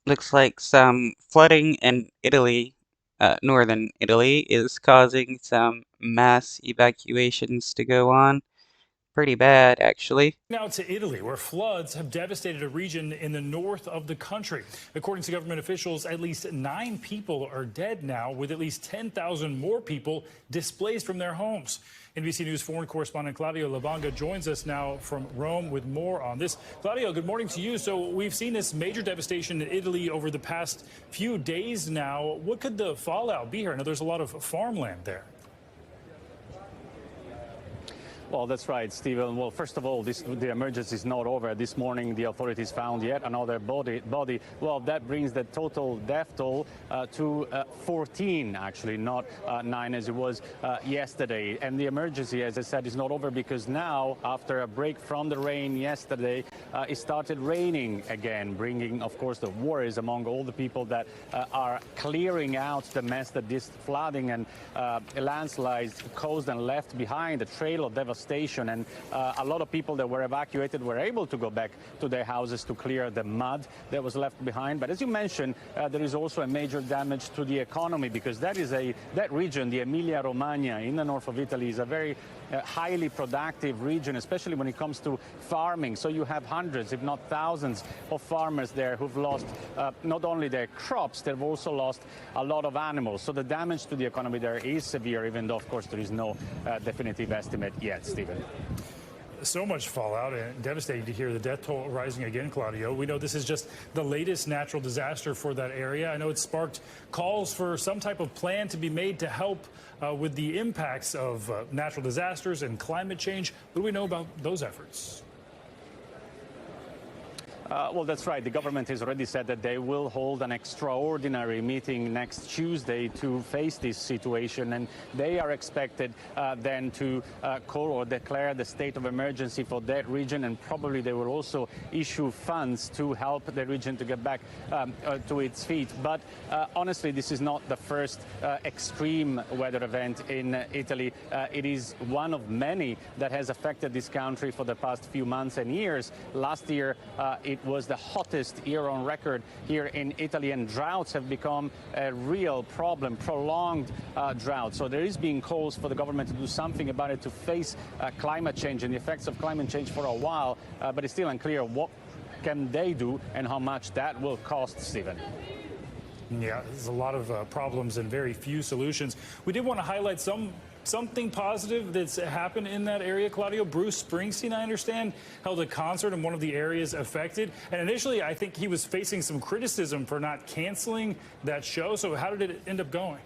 Looks like some flooding in Italy, northern Italy, is causing some mass evacuations to go on. Pretty bad, actually. Now to Italy, where floods have devastated a region in the north of the country. According to government officials, at least 9 people are dead now, with at least 10,000 more people displaced from their homes. NBC News foreign correspondent Claudio Labanga joins us now from Rome with more on this. Claudio, good morning to you. So we've seen this major devastation in Italy over the past few days now. What could the fallout be here? I know there's a lot of farmland there. Well, that's right, Stephen. Well, first of all, the emergency is not over. This morning, the authorities found yet another body. Well, that brings the total death toll to 14, actually, not 9 as it was yesterday. And the emergency, as I said, is not over because now, after a break from the rain yesterday, it started raining again, bringing, of course, the worries among all the people that are clearing out the mess that this flooding and landslides caused and left behind, a trail of devastation. And a lot of people that were evacuated were able to go back to their houses to clear the mud that was left behind. But as you mentioned, there is also a major damage to the economy because that region, the Emilia-Romagna in the north of Italy, is a very highly productive region, especially when it comes to farming. So you have hundreds, if not thousands, of farmers there who've lost not only their crops, they've also lost a lot of animals. So the damage to the economy there is severe, even though, of course, there is no definitive estimate yet, Stephen. So much fallout, and devastating to hear the death toll rising again, Claudio. We know this is just the latest natural disaster for that area. I know it sparked calls for some type of plan to be made to help with the impacts of natural disasters and climate change. What do we know about those efforts? Well, that's right. The government has already said that they will hold an extraordinary meeting next Tuesday to face this situation, and they are expected then to call or declare the state of emergency for that region, and probably they will also issue funds to help the region to get back to its feet. But honestly, this is not the first extreme weather event in Italy. It is one of many that has affected this country for the past few months and years. Last year, it was the hottest year on record here in Italy, and droughts have become a real problem, prolonged drought. So there is being calls for the government to do something about it to face climate change and the effects of climate change for a while, but it's still unclear what can they do and how much that will cost, Stephen. Yeah, there's a lot of problems and very few solutions. We did want to highlight something positive that's happened in that area, Claudio. Bruce Springsteen, I understand, held a concert in one of the areas affected. And initially, I think he was facing some criticism for not canceling that show. So how did it end up going?